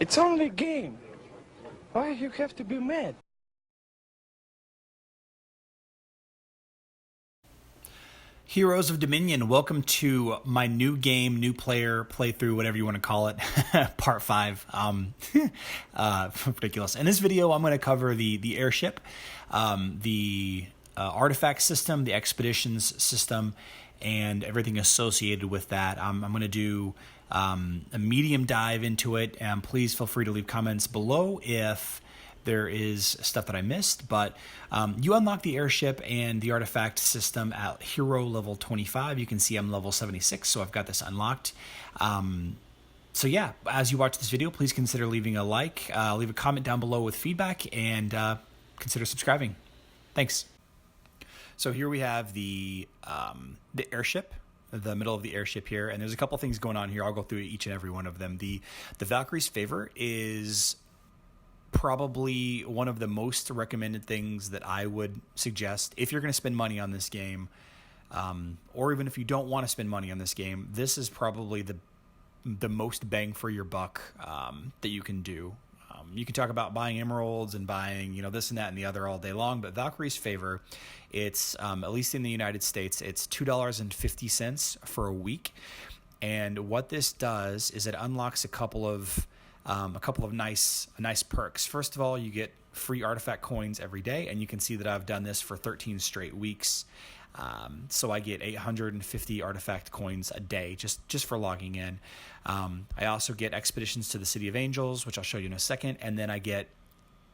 It's only a game. Why you have to be mad? Heroes of Dominion, welcome to my new game, new player, playthrough, whatever you want to call it, part 5. Ridiculous. In this video, I'm going to cover the airship, the artifact system, the expeditions system, and everything associated with that. I'm going to do a medium dive into it, and please feel free to leave comments below if there is stuff that I missed, but you unlock the airship and the artifact system at hero level 25. You can see I'm level 76, so I've got this unlocked. So yeah, as you watch this video, please consider leaving a like, leave a comment down below with feedback, and consider subscribing. Thanks. So here we have the airship, the middle of the airship here, and there's a couple things going on here. I'll go through each and every one of them. The Valkyries Favor is probably one of the most recommended things that I would suggest if you're going to spend money on this game, or even if you don't want to spend money on this game. This is probably the most bang for your buck that you can do. You can talk about buying emeralds and buying, this and that and the other all day long, but Valkyries Favor, it's at least in the United States, it's $2.50 for a week. And what this does is it unlocks a couple of nice perks. First of all, you get free artifact coins every day, and you can see that I've done this for 13 straight weeks. So I get 850 artifact coins a day just for logging in. I also get expeditions to the City of Angels, which I'll show you in a second, and then I get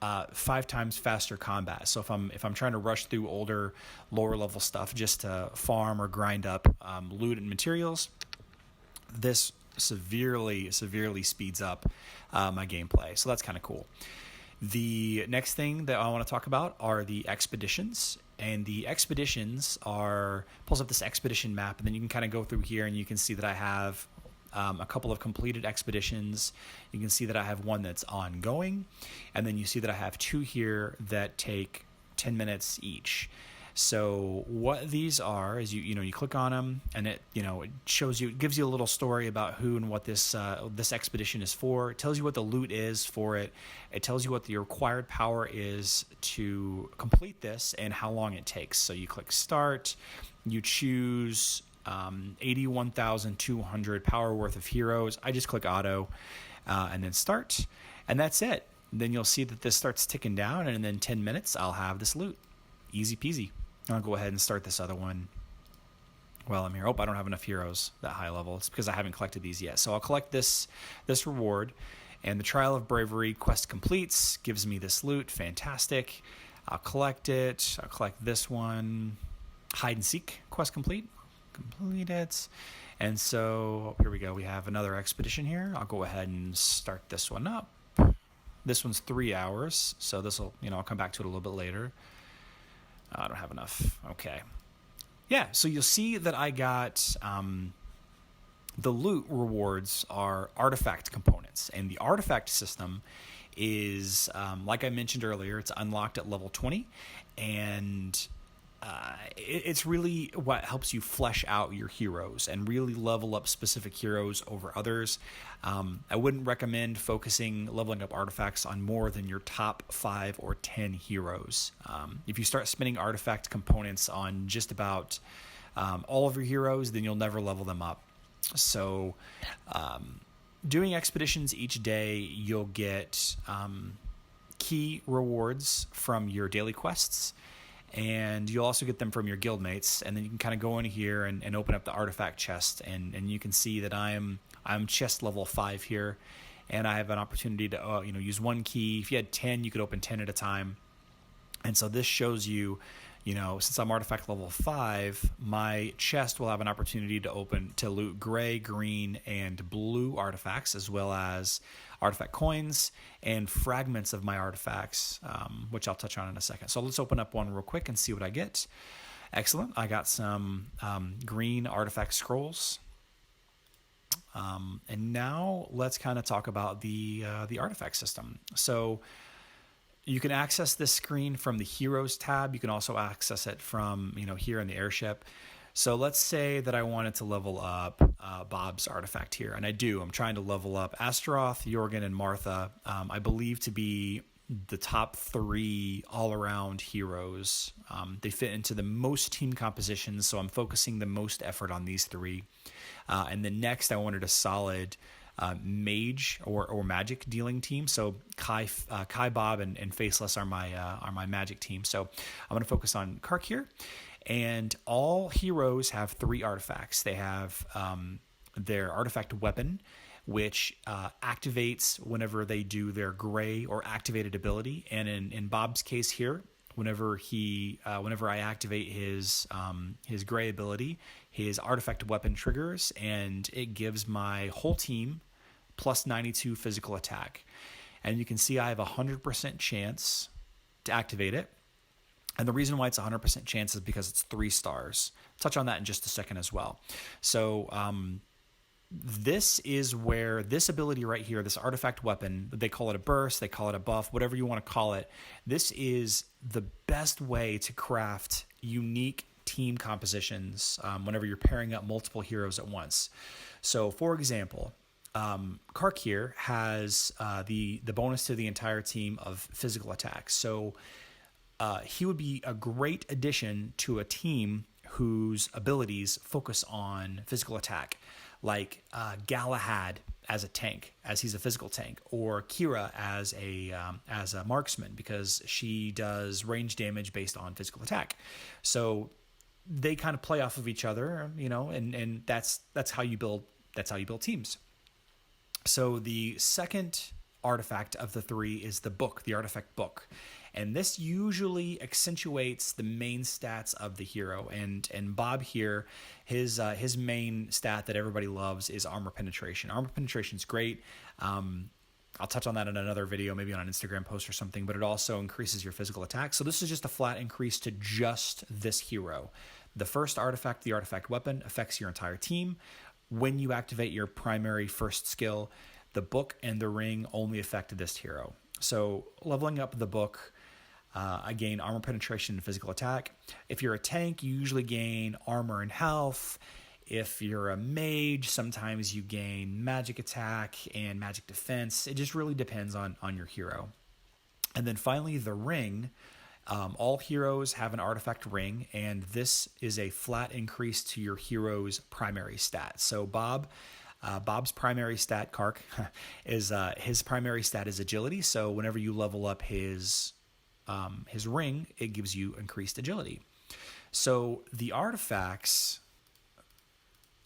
5 times faster combat. So if I'm trying to rush through older, lower level stuff just to farm or grind up loot and materials, this severely speeds up my gameplay. So that's kind of cool. The next thing that I want to talk about are the expeditions, and the expeditions pulls up this expedition map, and then you can kind of go through here and you can see that I have a couple of completed expeditions. You can see that I have one that's ongoing, and then you see that I have 2 here that take 10 minutes each. So what these are is you click on them, and it shows you, it gives you a little story about who and what this expedition is for. It tells you what the loot is for it. It tells you what the required power is to complete this and how long it takes. So you click start, you choose 81,200 power worth of heroes. I just click auto and then start, and that's it. Then you'll see that this starts ticking down, and in 10 minutes I'll have this loot. Easy peasy. I'll go ahead and start this other one while I'm here. Oh, I don't have enough heroes that high level. It's because I haven't collected these yet. So I'll collect this reward, and the Trial of Bravery quest completes, gives me this loot. Fantastic. I'll collect it. I'll collect this one. Hide and seek quest complete. Complete it. And so here we go. We have another expedition here. I'll go ahead and start this one up. This one's 3 hours, so this will, I'll come back to it a little bit later. I don't have enough. Okay. Yeah, so you'll see that I got the loot rewards are artifact components, and the artifact system is, like I mentioned earlier, it's unlocked at level 20, and it's really what helps you flesh out your heroes and really level up specific heroes over others. I wouldn't recommend leveling up artifacts on more than your top 5 or 10 heroes. If you start spending artifact components on just about all of your heroes, then you'll never level them up. So doing expeditions each day, you'll get key rewards from your daily quests, and you'll also get them from your guildmates, and then you can kind of go in here and open up the artifact chest, and you can see that I'm chest level 5 here, and I have an opportunity to use 1 key. If you had 10, you could open 10 at a time. And so this shows you, since I'm artifact level 5, my chest will have an opportunity to loot gray, green, and blue artifacts, as well as artifact coins and fragments of my artifacts, which I'll touch on in a second. So let's open up one real quick and see what I get. Excellent. I got some green artifact scrolls. And now let's kind of talk about the artifact system. So you can access this screen from the Heroes tab. You can also access it from here in the airship. So let's say that I wanted to level up Bob's artifact here, and I do. I'm trying to level up Astaroth, Jorgen, and Martha. I believe to be the top 3 all-around heroes. They fit into the most team compositions, so I'm focusing the most effort on these 3. And then next, I wanted a solid mage or magic dealing team. So Kai, Bob, and Faceless are my magic team. So I'm going to focus on Kark here. And all heroes have 3 artifacts. They have their artifact weapon, which activates whenever they do their gray or activated ability. And in Bob's case here, whenever I activate his gray ability, his artifact weapon triggers, and it gives my whole team plus 92 physical attack. And you can see I have a 100% chance to activate it. And the reason why it's a 100% chance is because it's 3 stars. Touch on that in just a second as well. So this is where this ability right here, this artifact weapon, they call it a burst, they call it a buff, whatever you want to call it. This is the best way to craft unique team compositions whenever you're pairing up multiple heroes at once. So for example, Kark here has the bonus to the entire team of physical attack. So he would be a great addition to a team whose abilities focus on physical attack, like Galahad as a tank, as he's a physical tank, or Kira as a marksman, because she does range damage based on physical attack. So they kind of play off of each other, and that's how you build teams. So the second artifact of the 3 is the book, the artifact book. And this usually accentuates the main stats of the hero. And Bob here, his main stat that everybody loves is armor penetration. Armor penetration is great. I'll touch on that in another video, maybe on an Instagram post or something, but it also increases your physical attack. So this is just a flat increase to just this hero. The first artifact, the artifact weapon, affects your entire team. When you activate your primary first skill, the book and the ring only affect this hero. So leveling up the book, I gain armor penetration and physical attack. If you're a tank, you usually gain armor and health. If you're a mage, sometimes you gain magic attack and magic defense. It just really depends on your hero. And then finally, the ring. All heroes have an artifact ring, and this is a flat increase to your hero's primary stat. So Bob's primary stat, Kark, is his primary stat is agility. So whenever you level up his ring, it gives you increased agility. So the artifacts,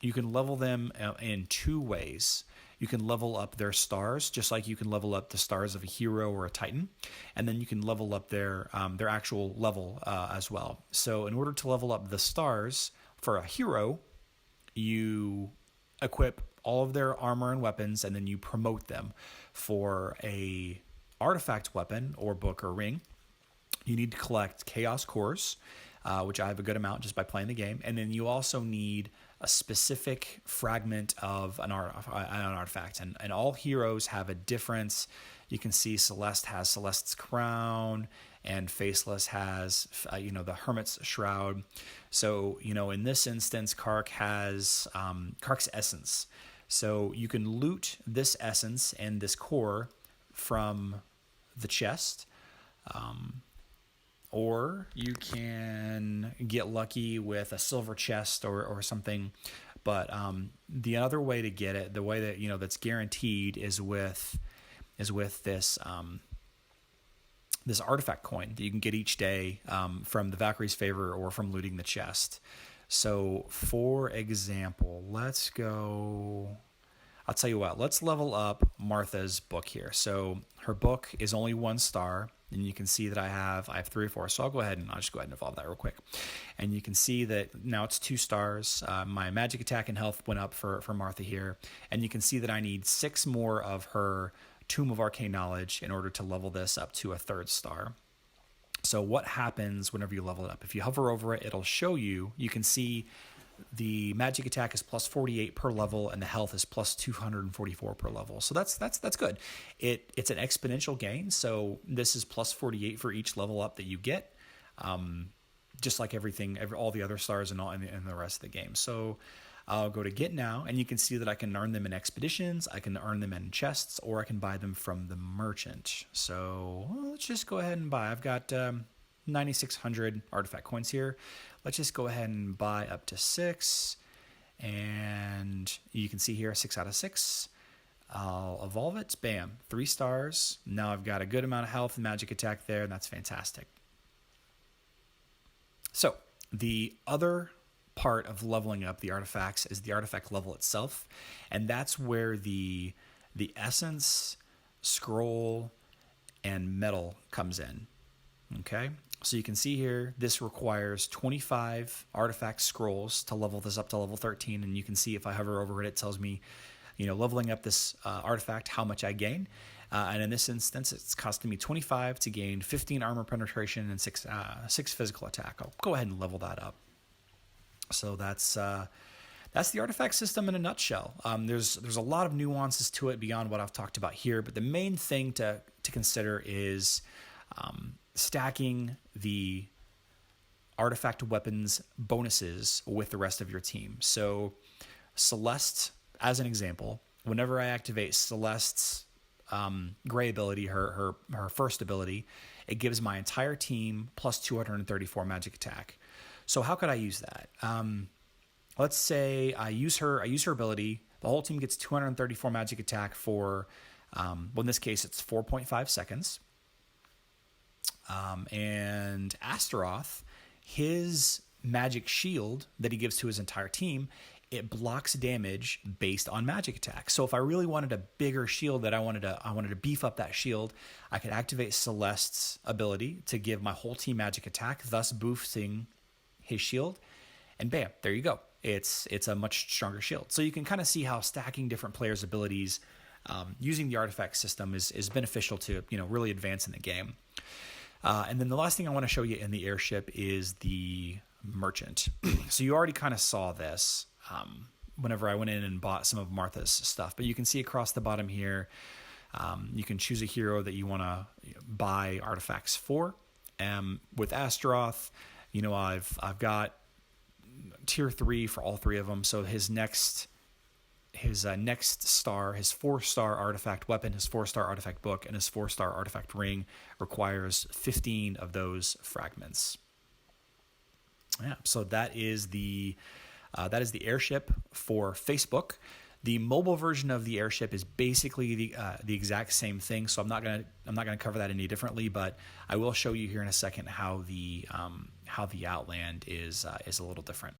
you can level them in 2 ways. You can level up their stars, just like you can level up the stars of a hero or a titan, and then you can level up their actual level as well. So in order to level up the stars for a hero, you equip all of their armor and weapons, and then you promote them. For a artifact weapon or book or ring, you need to collect chaos cores, which I have a good amount just by playing the game. And then you also need a specific fragment of an artifact. And all heroes have a difference. You can see Celeste has Celeste's crown, and Faceless has, the Hermit's shroud. So, in this instance, Kark has Kark's essence. So you can loot this essence and this core from the chest. Or you can get lucky with a silver chest or something. But the other way to get it, the way that that's guaranteed, is with this this artifact coin that you can get each day from the Valkyries Favor or from looting the chest. So for example, let's go. I'll tell you what. Let's level up Martha's book here. So her book is only 1 star. And you can see that I have 3 or 4. So I'll just go ahead and evolve that real quick. And you can see that now it's 2 stars. My magic attack and health went up for Martha here. And you can see that I need 6 more of her Tomb of Arcane Knowledge in order to level this up to a 3rd star. So what happens whenever you level it up? If you hover over it, it'll show you. You can see the magic attack is plus 48 per level, and the health is plus 244 per level. So that's good. It's an exponential gain. So this is plus 48 for each level up that you get. just like all the other stars and the rest of the game. So I'll go to get now, and you can see that I can earn them in expeditions, I can earn them in chests, or I can buy them from the merchant. So let's just go ahead and buy. I've got 9,600 artifact coins here. Let's just go ahead and buy up to 6, and you can see here 6 out of 6. I'll evolve it. Bam, 3 stars. Now I've got a good amount of health and magic attack there, and that's fantastic. So the other part of leveling up the artifacts is the artifact level itself, and that's where the essence, scroll, and metal comes in. Okay, so you can see here this requires 25 artifact scrolls to level this up to level 13, and you can see if I hover over it, it tells me, leveling up this artifact, how much I gain. And in this instance, it's costing me 25 to gain 15 armor penetration and 6 physical attack. I'll go ahead and level that up. So that's the artifact system in a nutshell. There's a lot of nuances to it beyond what I've talked about here, but the main thing to consider is stacking the artifact weapons bonuses with the rest of your team. So Celeste, as an example, whenever I activate Celeste's gray ability, her first ability, it gives my entire team plus 234 magic attack. So how could I use that? Let's say I use her ability. The whole team gets 234 magic attack for, well, in this case, it's 4.5 seconds. And Astaroth, his magic shield that he gives to his entire team, it blocks damage based on magic attack. So if I really wanted a bigger shield, that I wanted to beef up that shield, I could activate Celeste's ability to give my whole team magic attack, thus boosting his shield, and bam, there you go. It's a much stronger shield. So you can kind of see how stacking different players' abilities using the artifact system is beneficial to really advance in the game. And then the last thing I want to show you in the airship is the merchant. So you already kind of saw this whenever I went in and bought some of Martha's stuff, but you can see across the bottom here, you can choose a hero that you want to buy artifacts for. With Astaroth, I've got tier 3 for all 3 of them. So his next star, his 4-star artifact weapon, his 4-star artifact book, and his 4-star artifact ring requires 15 of those fragments. Yeah, so that is the airship for Facebook. The mobile version of the airship is basically the exact same thing, so I'm not gonna cover that any differently, but I will show you here in a second how the Outland is a little different.